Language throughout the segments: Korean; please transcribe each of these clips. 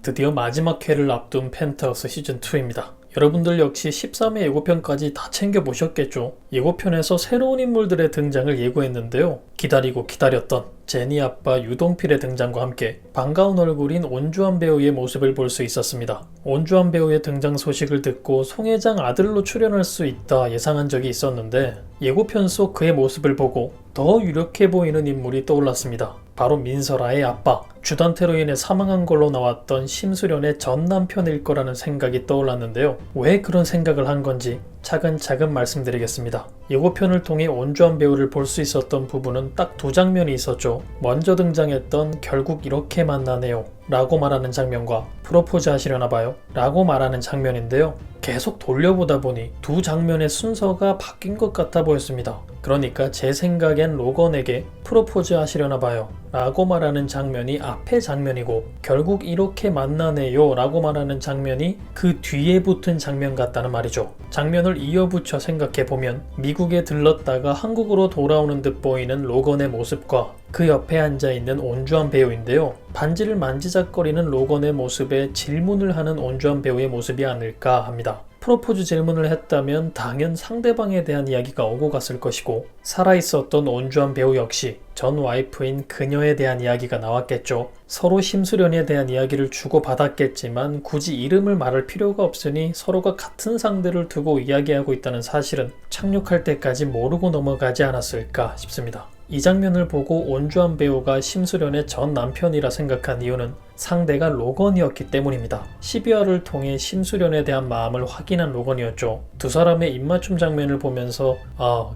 드디어 마지막 회를 앞둔 펜트하우스 시즌2입니다. 여러분들 역시 13회 예고편까지 다 챙겨보셨겠죠? 예고편에서 새로운 인물들의 등장을 예고했는데요. 기다리고 기다렸던 제니 아빠 유동필의 등장과 함께 반가운 얼굴인 온주환 배우의 모습을 볼 수 있었습니다. 온주환 배우의 등장 소식을 듣고 송 회장 아들로 출연할 수 있다 예상한 적이 있었는데 예고편 속 그의 모습을 보고 더 유력해 보이는 인물이 떠올랐습니다. 바로 민설아의 아빠, 주단태로 인해 사망한 걸로 나왔던 심수련의 전 남편일 거라는 생각이 떠올랐는데요. 왜 그런 생각을 한 건지 차근차근 말씀드리겠습니다. 예고편을 통해 온주환 배우를 볼 수 있었던 부분은 딱 두 장면이 있었죠. 먼저 등장했던 결국 이렇게 만나네요 라고 말하는 장면과 프로포즈 하시려나 봐요 라고 말하는 장면인데요. 계속 돌려보다 보니 두 장면의 순서가 바뀐 것 같아 보였습니다. 그러니까 제 생각엔 로건에게 프로포즈 하시려나 봐요 라고 말하는 장면이 앞의 장면이고 결국 이렇게 만나네요 라고 말하는 장면이 그 뒤에 붙은 장면 같다는 말이죠. 장면을 이어붙여 생각해보면 미국에 들렀다가 한국으로 돌아오는 듯 보이는 로건의 모습과 그 옆에 앉아있는 온주환 배우인데요. 반지를 만지작거리는 로건의 모습에 질문을 하는 온주환 배우의 모습이 아닐까 합니다. 프로포즈 질문을 했다면 당연 상대방에 대한 이야기가 오고 갔을 것이고 살아있었던 온주환 배우 역시 전 와이프인 그녀에 대한 이야기가 나왔겠죠. 서로 심수련에 대한 이야기를 주고받았겠지만 굳이 이름을 말할 필요가 없으니 서로가 같은 상대를 두고 이야기하고 있다는 사실은 착륙할 때까지 모르고 넘어가지 않았을까 싶습니다. 이 장면을 보고 온주환 배우가 심수련의 전 남편이라 생각한 이유는 상대가 로건이었기 때문입니다. 12화를 통해 심수련에 대한 마음을 확인한 로건이었죠. 두 사람의 입맞춤 장면을 보면서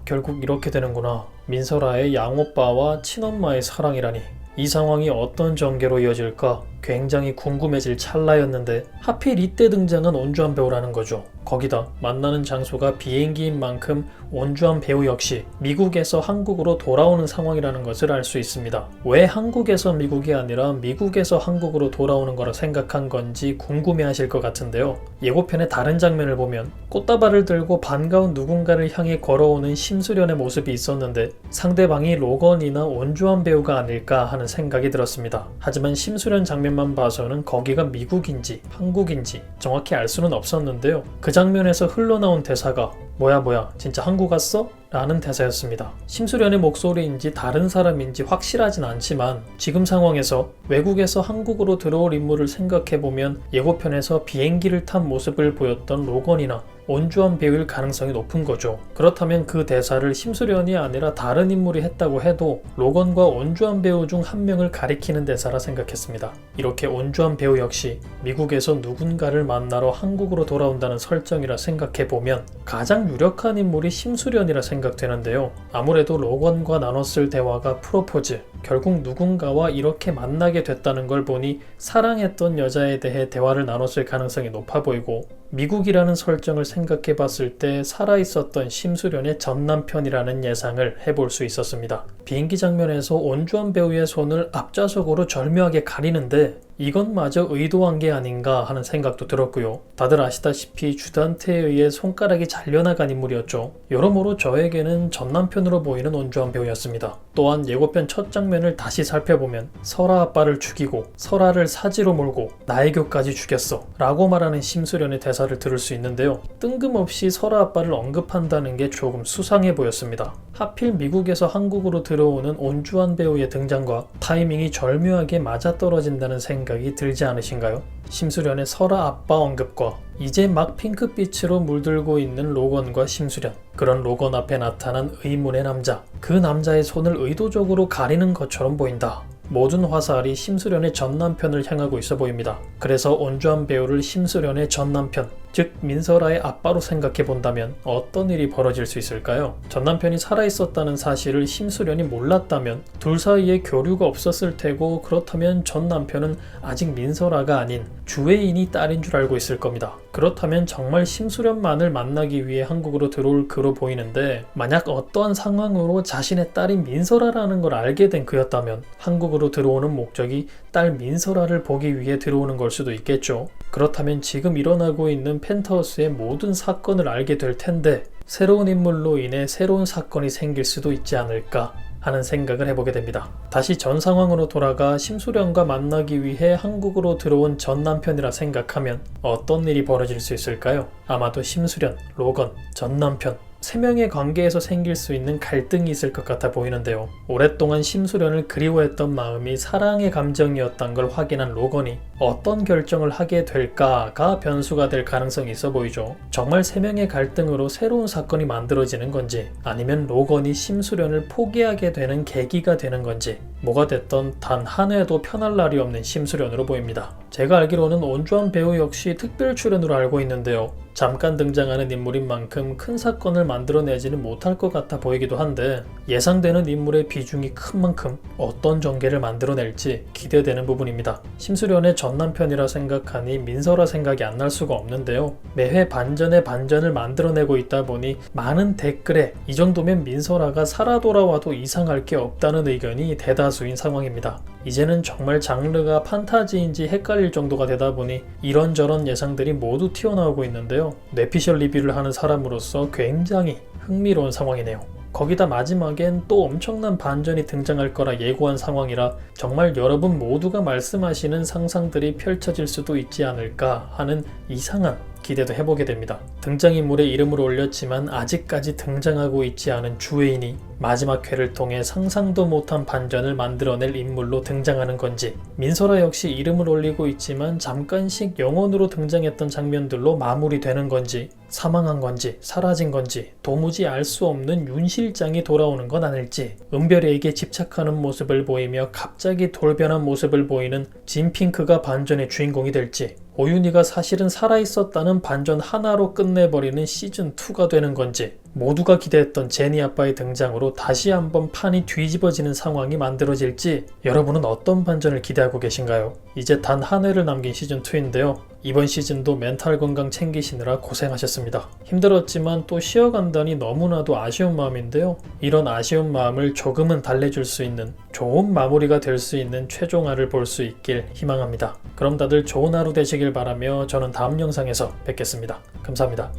결국 이렇게 되는구나. 민설아의 양오빠와 친엄마의 사랑이라니. 이 상황이 어떤 전개로 이어질까 굉장히 궁금해질 찰나였는데 하필 이때 등장한 온주환 배우라는 거죠. 거기다 만나는 장소가 비행기인 만큼 온주환 배우 역시 미국에서 한국으로 돌아오는 상황이라는 것을 알 수 있습니다. 왜 한국에서 미국이 아니라 미국에서 한국으로 돌아오는 거라 생각한 건지 궁금해하실 것 같은데요. 예고편의 다른 장면을 보면 꽃다발을 들고 반가운 누군가를 향해 걸어오는 심수련의 모습이 있었는데 상대방이 로건이나 온주환 배우가 아닐까 하는 생각이 들었습니다. 하지만 심수련 장면만 봐서는 거기가 미국인지 한국인지 정확히 알 수는 없었는데요. 그 장면에서 흘러나온 대사가 뭐야 진짜 한국 왔어? 라는 대사였습니다. 심수련의 목소리인지 다른 사람인지 확실하진 않지만 지금 상황에서 외국에서 한국으로 들어올 인물을 생각해보면 예고편에서 비행기를 탄 모습을 보였던 로건이나 온주환 배우일 가능성이 높은 거죠. 그렇다면 그 대사를 심수련이 아니라 다른 인물이 했다고 해도 로건과 온주환 배우 중 한 명을 가리키는 대사라 생각했습니다. 이렇게 온주환 배우 역시 미국에서 누군가를 만나러 한국으로 돌아온다는 설정이라 생각해보면 가장 유력한 인물이 심수련이라 생각되는데요. 아무래도 로건과 나눴을 대화가 프로포즈, 결국 누군가와 이렇게 만나게 됐다는 걸 보니 사랑했던 여자에 대해 대화를 나눴을 가능성이 높아 보이고 미국이라는 설정을 생각해 봤을 때 살아있었던 심수련의 전 남편이라는 예상을 해볼 수 있었습니다. 비행기 장면에서 온주환 배우의 손을 앞좌석으로 절묘하게 가리는데 이것마저 의도한 게 아닌가 하는 생각도 들었고요. 다들 아시다시피 주단태에 의해 손가락이 잘려나간 인물이었죠. 여러모로 저에게는 전 남편으로 보이는 온주환 배우였습니다. 또한 예고편 첫 장면을 다시 살펴보면 설아 아빠를 죽이고 설아를 사지로 몰고 나애교까지 죽였어 라고 말하는 심수련의 대사를 들을 수 있는데요. 뜬금없이 설아 아빠를 언급한다는 게 조금 수상해 보였습니다. 하필 미국에서 한국으로 들어오는 온주환 배우의 등장과 타이밍이 절묘하게 맞아떨어진다는 생각이 들지 않으신가요? 심수련의 설아 아빠 언급과 이제 막 핑크빛으로 물들고 있는 로건과 심수련, 그런 로건 앞에 나타난 의문의 남자, 그 남자의 손을 의도적으로 가리는 것처럼 보인다. 모든 화살이 심수련의 전 남편을 향하고 있어 보입니다. 그래서 온주환 배우를 심수련의 전 남편, 즉 민설아의 아빠로 생각해 본다면 어떤 일이 벌어질 수 있을까요? 전 남편이 살아있었다는 사실을 심수련이 몰랐다면 둘 사이에 교류가 없었을 테고 그렇다면 전 남편은 아직 민설아가 아닌 주애인이 딸인 줄 알고 있을 겁니다. 그렇다면 정말 심수련만을 만나기 위해 한국으로 들어올 그로 보이는데 만약 어떠한 상황으로 자신의 딸인 민설아라는 걸 알게 된 그였다면 한국으로 들어오는 목적이 딸 민설아를 보기 위해 들어오는 걸 수도 있겠죠. 그렇다면 지금 일어나고 있는 펜트하우스의 모든 사건을 알게 될 텐데 새로운 인물로 인해 새로운 사건이 생길 수도 있지 않을까 하는 생각을 해보게 됩니다. 다시 전 상황으로 돌아가 심수련과 만나기 위해 한국으로 들어온 전 남편이라 생각하면 어떤 일이 벌어질 수 있을까요? 아마도 심수련, 로건, 전 남편 3명의 관계에서 생길 수 있는 갈등이 있을 것 같아 보이는데요. 오랫동안 심수련을 그리워했던 마음이 사랑의 감정이었던 걸 확인한 로건이 어떤 결정을 하게 될까가 변수가 될 가능성이 있어 보이죠. 정말 3명의 갈등으로 새로운 사건이 만들어지는 건지 아니면 로건이 심수련을 포기하게 되는 계기가 되는 건지 뭐가 됐던 단 한 회도 편할 날이 없는 심수련으로 보입니다. 제가 알기로는 온주환 배우 역시 특별 출연으로 알고 있는데요. 잠깐 등장하는 인물인 만큼 큰 사건을 만들어내지는 못할 것 같아 보이기도 한데 예상되는 인물의 비중이 큰 만큼 어떤 전개를 만들어낼지 기대되는 부분입니다. 심수련의 전 남편이라 생각하니 민서라 생각이 안 날 수가 없는데요. 매회 반전에 반전을 만들어내고 있다 보니 많은 댓글에 이 정도면 민서라가 살아 돌아와도 이상할 게 없다는 의견이 대다수인 상황입니다. 이제는 정말 장르가 판타지인지 헷갈릴 정도가 되다 보니 이런저런 예상들이 모두 튀어나오고 있는데요. 뇌피셜 리뷰를 하는 사람으로서 굉장히 흥미로운 상황이네요. 거기다 마지막엔 또 엄청난 반전이 등장할 거라 예고한 상황이라 정말 여러분 모두가 말씀하시는 상상들이 펼쳐질 수도 있지 않을까 하는 이상한 기대도 해보게 됩니다. 등장인물의 이름을 올렸지만 아직까지 등장하고 있지 않은 주애인이 마지막 회를 통해 상상도 못한 반전을 만들어낼 인물로 등장하는 건지, 민설아 역시 이름을 올리고 있지만 잠깐씩 영혼으로 등장했던 장면들로 마무리되는 건지, 사망한 건지 사라진 건지 도무지 알 수 없는 윤 실장이 돌아오는 건 아닐지, 은별이에게 집착하는 모습을 보이며 갑자기 돌변한 모습을 보이는 진핑크가 반전의 주인공이 될지, 오윤희가 사실은 살아있었다는 반전 하나로 끝내버리는 시즌2가 되는 건지, 모두가 기대했던 제니 아빠의 등장으로 다시 한번 판이 뒤집어지는 상황이 만들어질지 여러분은 어떤 반전을 기대하고 계신가요? 이제 단 한 회를 남긴 시즌2인데요. 이번 시즌도 멘탈 건강 챙기시느라 고생하셨습니다. 힘들었지만 또 쉬어간다니 너무나도 아쉬운 마음인데요. 이런 아쉬운 마음을 조금은 달래줄 수 있는 좋은 마무리가 될 수 있는 최종화를 볼 수 있길 희망합니다. 그럼 다들 좋은 하루 되시길 바라며 저는 다음 영상에서 뵙겠습니다. 감사합니다.